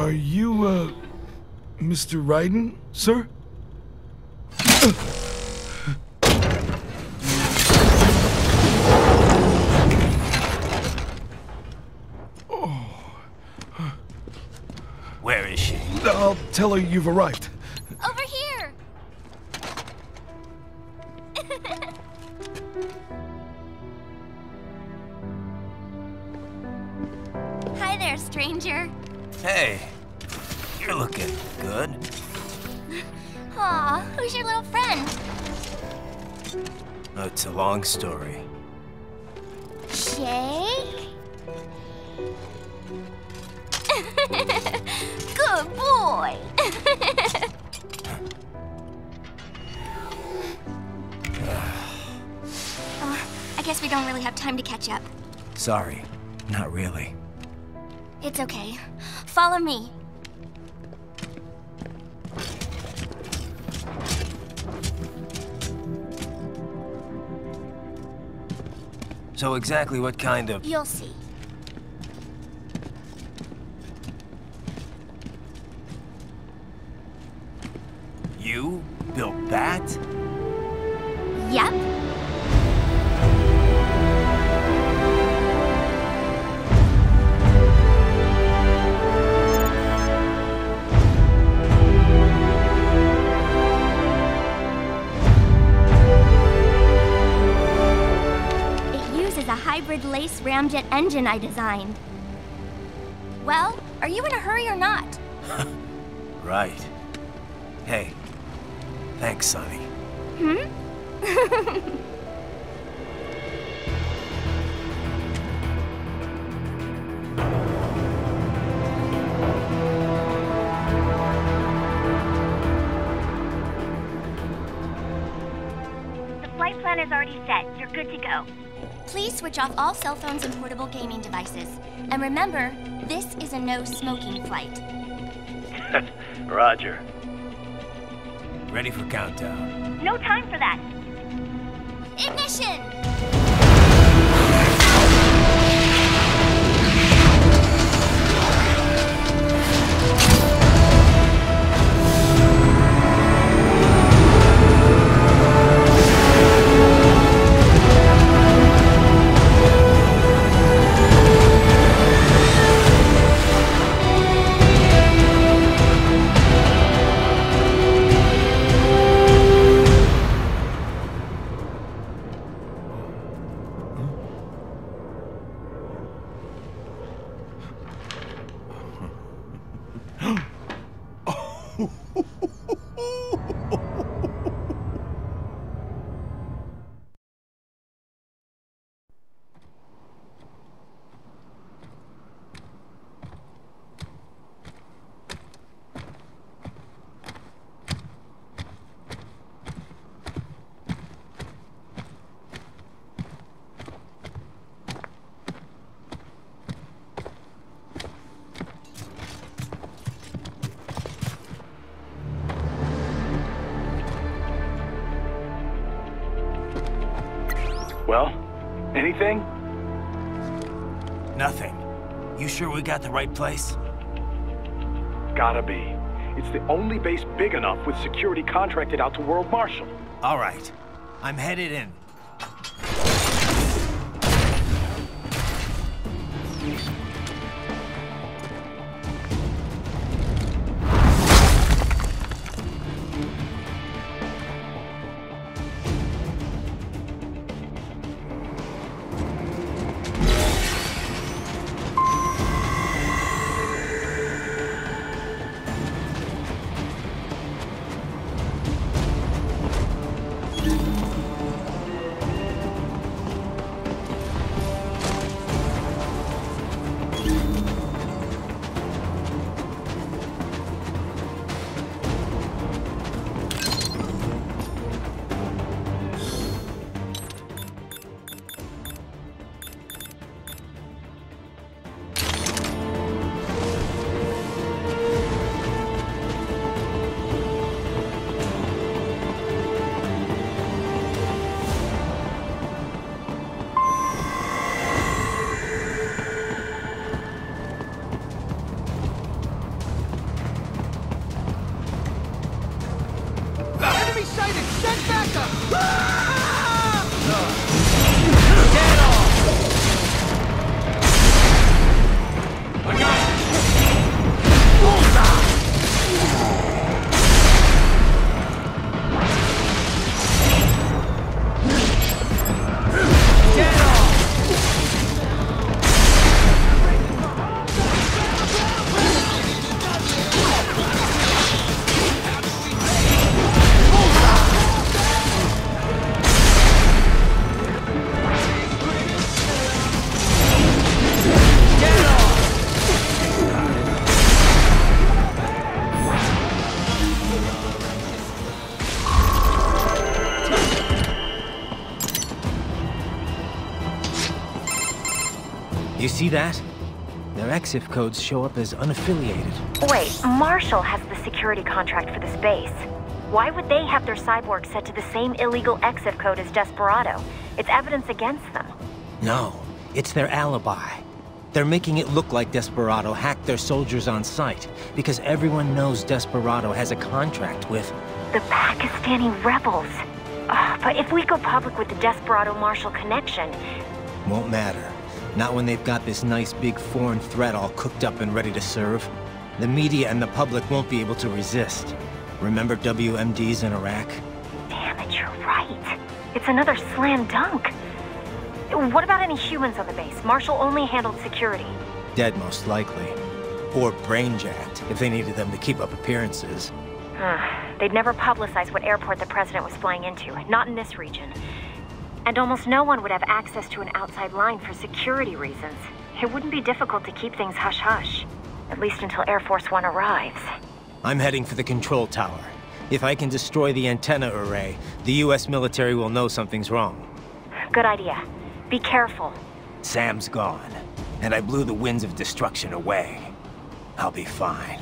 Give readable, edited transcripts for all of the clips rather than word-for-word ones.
Are you, Mr. Raiden, sir? Where is she? I'll tell her you've arrived. Over here! Hi there, stranger. Hey, you're looking good. Aw, who's your little friend? Oh, it's a long story. Shake? Good boy! I guess we don't really have time to catch up. Sorry, not really. It's okay. Follow me. So exactly what kind of... You'll see. You built that? Yep. A hybrid lace ramjet engine I designed. Well, are you in a hurry or not? Right. Hey, thanks, Sonny. Hmm? The flight plan is already set. You're good to go. Please switch off all cell phones and portable gaming devices. And remember, this is a no-smoking flight. Roger. Ready for countdown. No time for that. Ignition! Well, anything? Nothing. You sure we got the right place? Gotta be. It's the only base big enough with security contracted out to World Marshal. All right. I'm headed in. You see that? Their EXIF codes show up as unaffiliated. Wait, Marshall has the security contract for this base. Why would they have their cyborg set to the same illegal EXIF code as Desperado? It's evidence against them. No, it's their alibi. They're making it look like Desperado hacked their soldiers on site, because everyone knows Desperado has a contract with... The Pakistani rebels. But if we go public with the Desperado-Marshall connection... Won't matter. Not when they've got this nice big foreign threat all cooked up and ready to serve. The media and the public won't be able to resist. Remember WMDs in Iraq? Damn it, you're right. It's another slam dunk. What about any humans on the base? Marshall only handled security. Dead, most likely. Or brain-jacked, if they needed them to keep up appearances. They'd never publicize what airport the president was flying into, not in this region. And almost no one would have access to an outside line for security reasons. It wouldn't be difficult to keep things hush-hush. At least until Air Force One arrives. I'm heading for the control tower. If I can destroy the antenna array, the US military will know something's wrong. Good idea. Be careful. Sam's gone, and I blew the winds of destruction away. I'll be fine.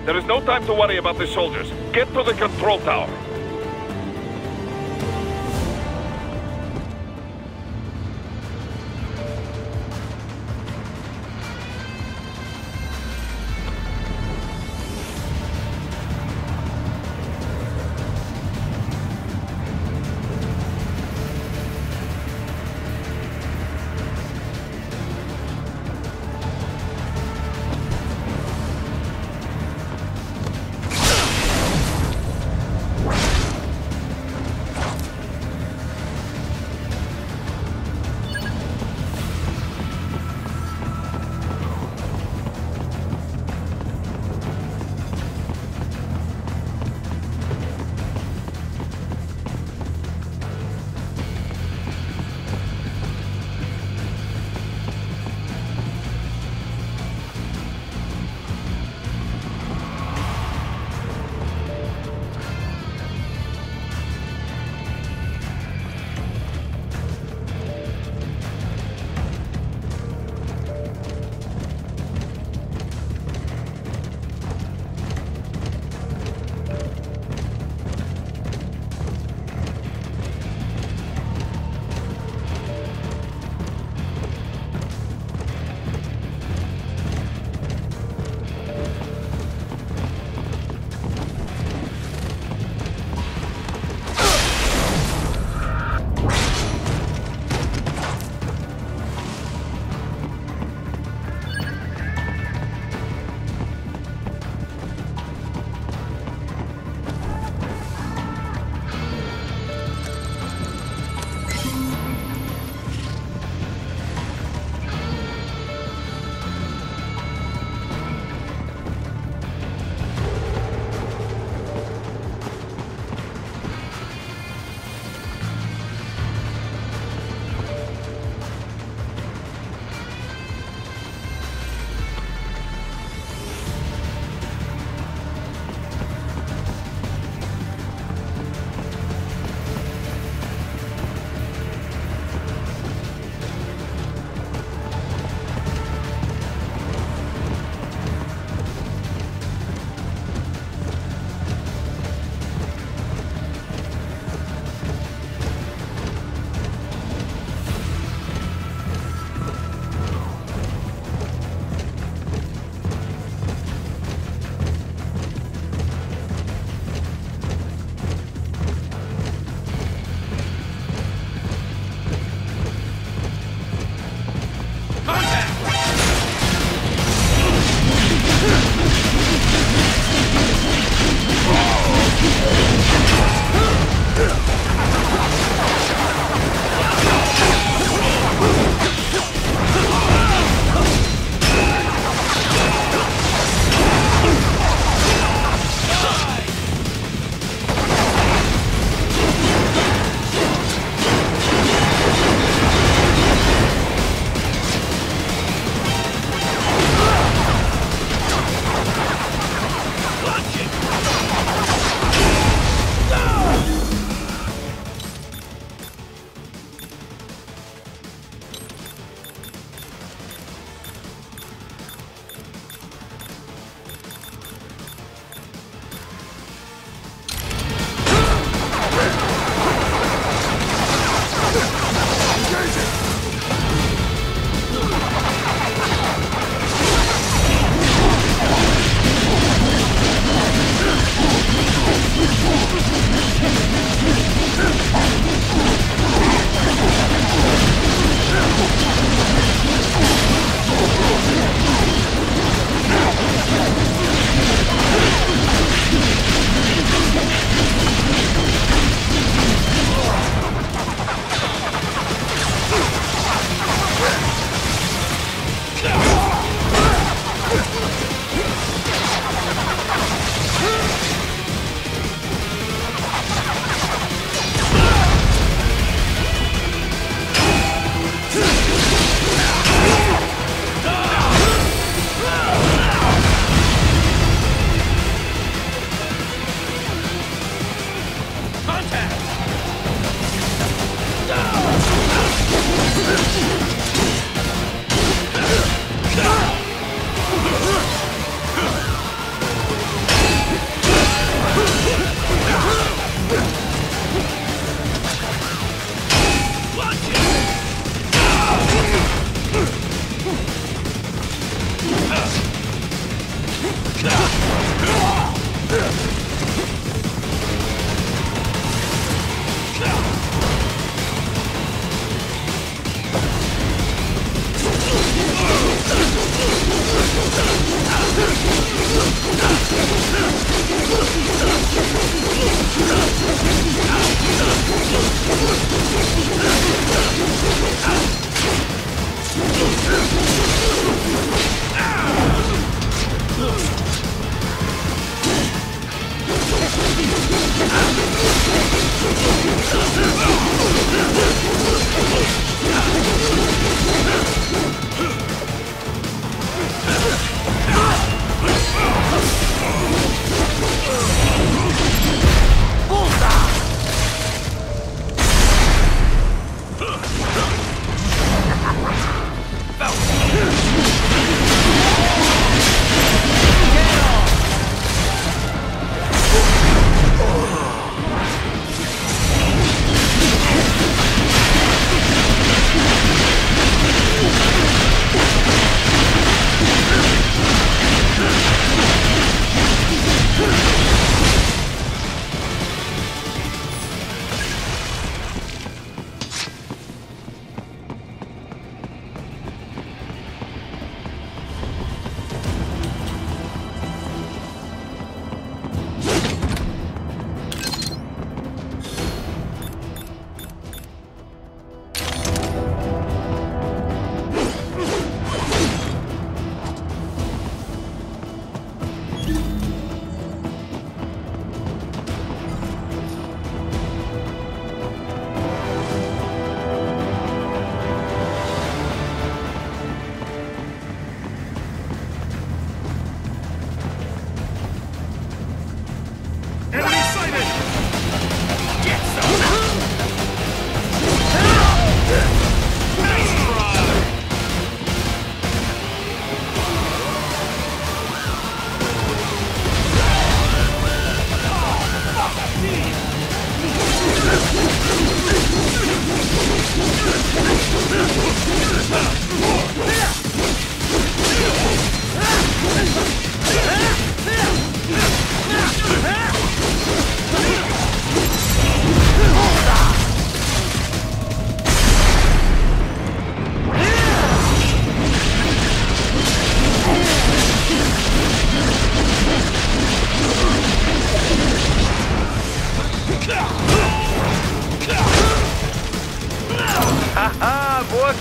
There is no time to worry about the soldiers. Get to the control tower.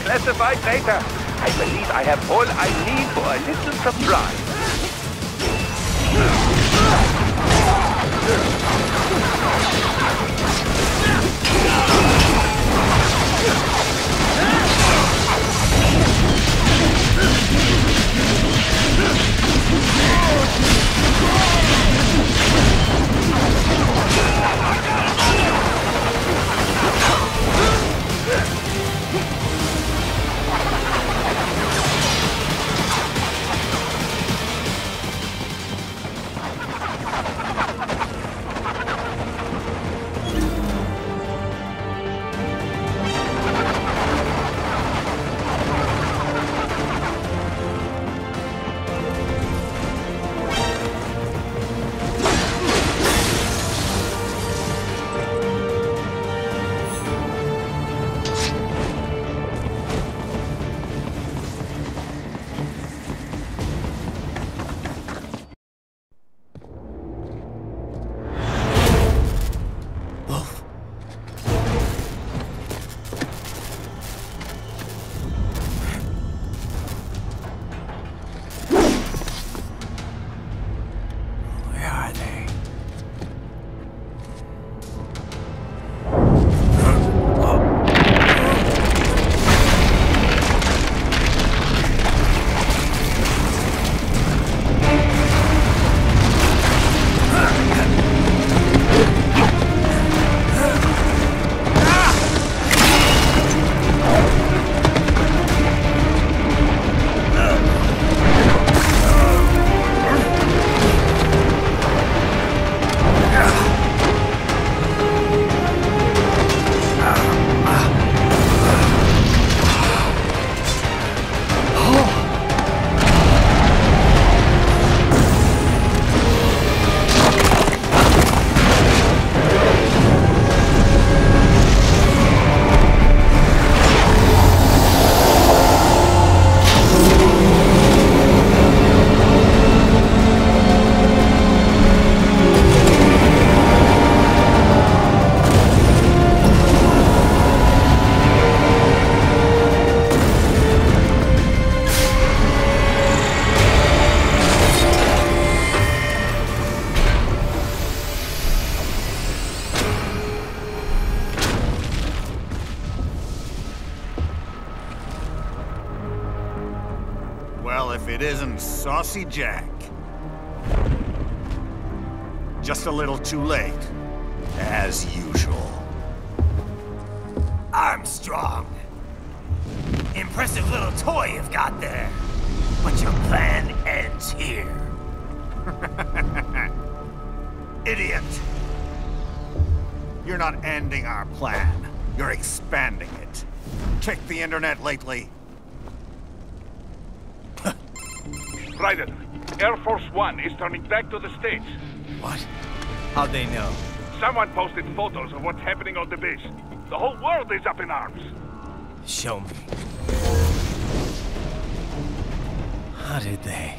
Classified data. I believe I have all I need for a little surprise. if it isn't Saucy Jack. Just a little too late, as usual. Armstrong. Impressive little toy you've got there. But your plan ends here. Idiot! You're not ending our plan. You're expanding it. Check the internet lately. Raiden, Air Force One is turning back to the States. What? How'd they know? Someone posted photos of what's happening on the base. The whole world is up in arms. Show me. How did they?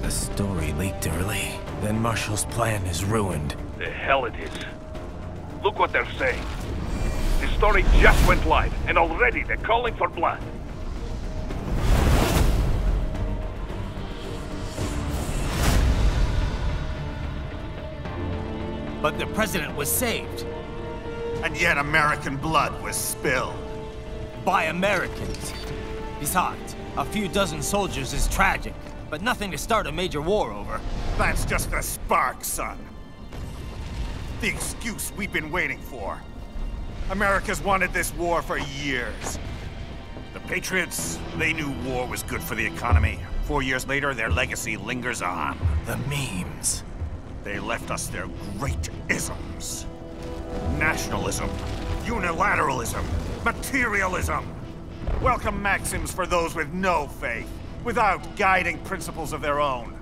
The story leaked early. Then Marshall's plan is ruined. The hell it is. Look what they're saying. The story just went live, and already they're calling for blood. But the president was saved. And yet American blood was spilled. By Americans. Besides, a few dozen soldiers is tragic, but nothing to start a major war over. That's just the spark, son. The excuse we've been waiting for. America's wanted this war for years. The Patriots, they knew war was good for the economy. 4 years later, their legacy lingers on. The memes. They left us their great isms. Nationalism, unilateralism, materialism. Welcome maxims for those with no faith, without guiding principles of their own.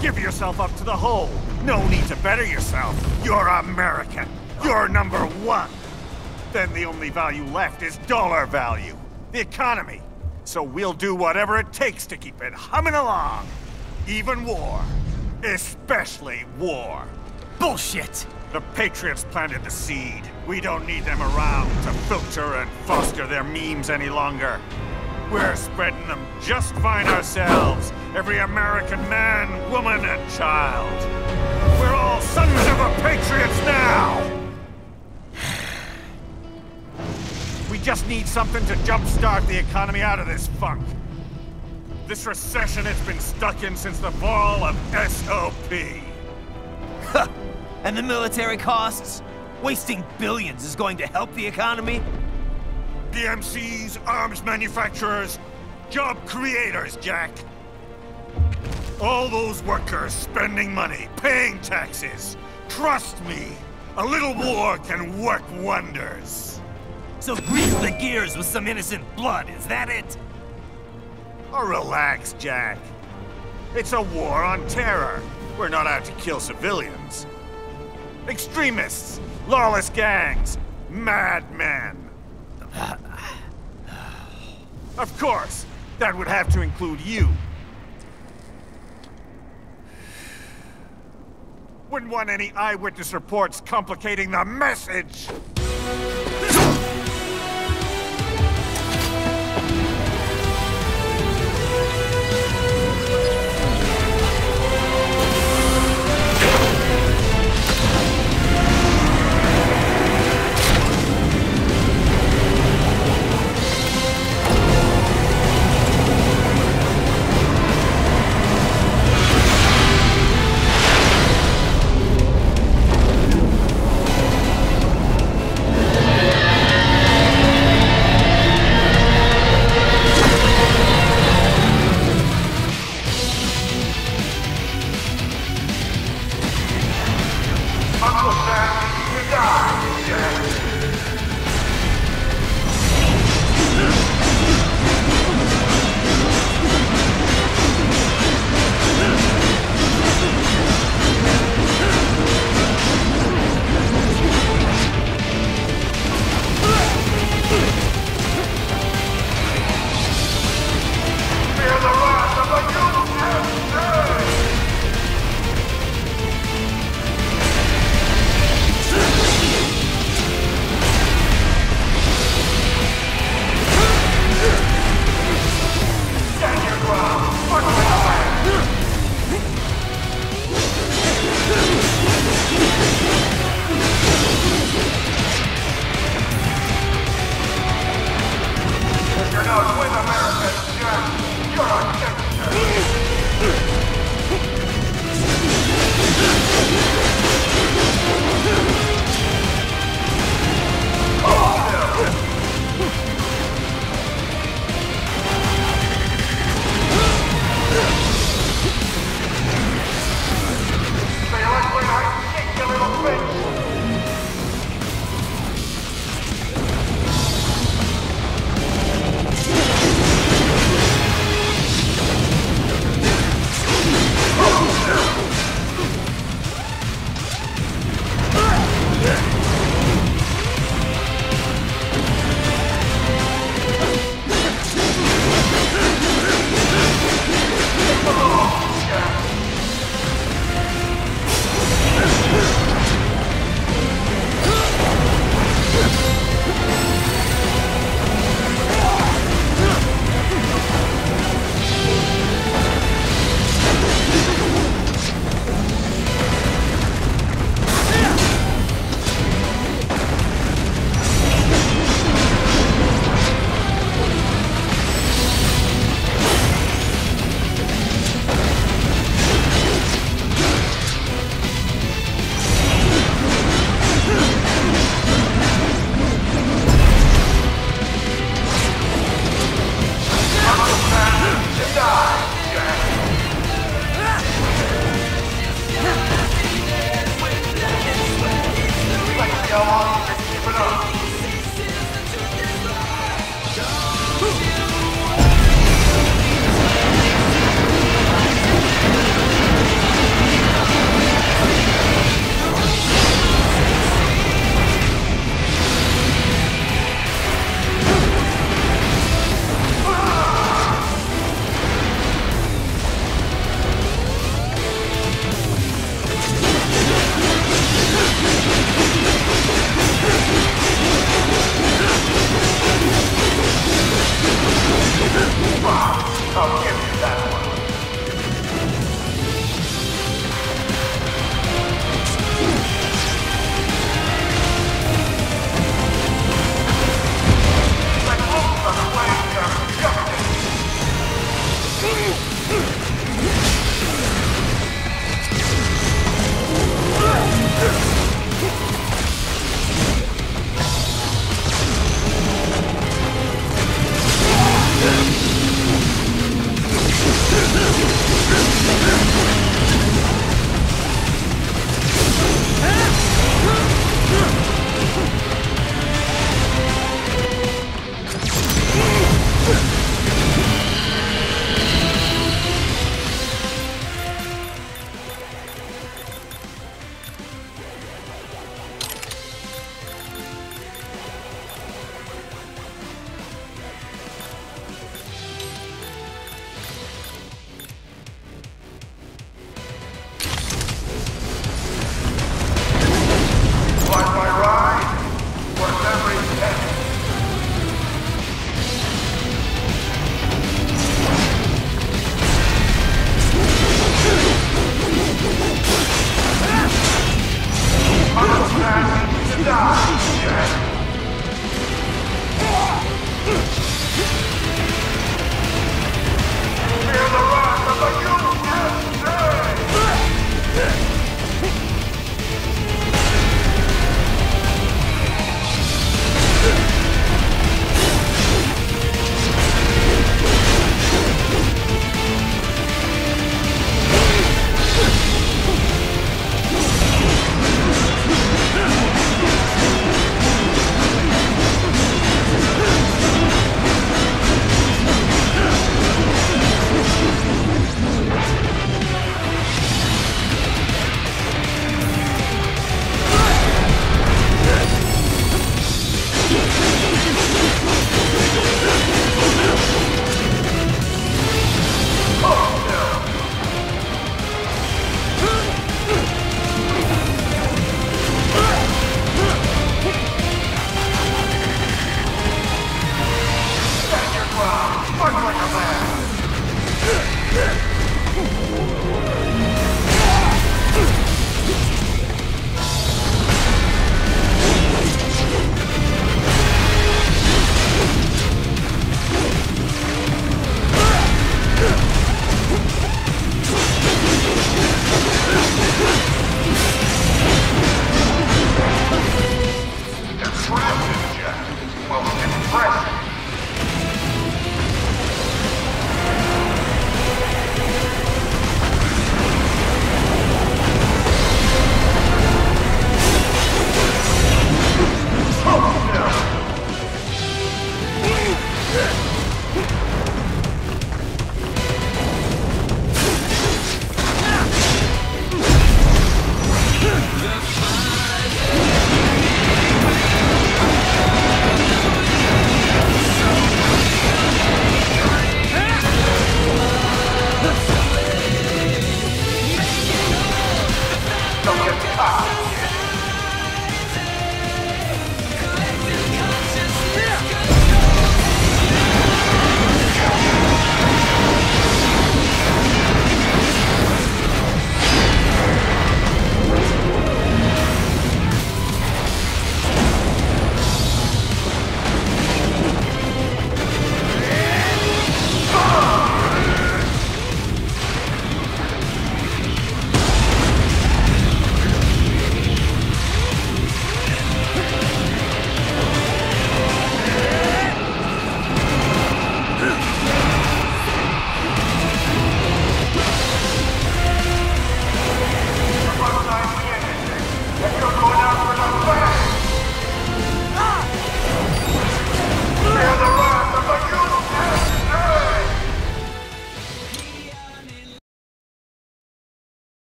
Give yourself up to the whole. No need to better yourself. You're American. You're number one. Then the only value left is dollar value, the economy. So we'll do whatever it takes to keep it humming along. Even war. Especially war. Bullshit! The Patriots planted the seed. We don't need them around to filter and foster their memes any longer. We're spreading them just fine ourselves. Every American man, woman, and child. We're all sons of the Patriots now! We just need something to jumpstart the economy out of this funk. This recession it's been stuck in since the fall of SOP. And the military costs? Wasting billions is going to help the economy? DMCs, arms manufacturers, job creators, Jack. All those workers spending money, paying taxes. Trust me, a little war can work wonders. So grease the gears with some innocent blood, is that it? Oh, relax, Jack. It's a war on terror. We're not out to kill civilians. Extremists, lawless gangs, madmen. Of course, that would have to include you. Wouldn't want any eyewitness reports complicating the message.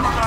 Mother!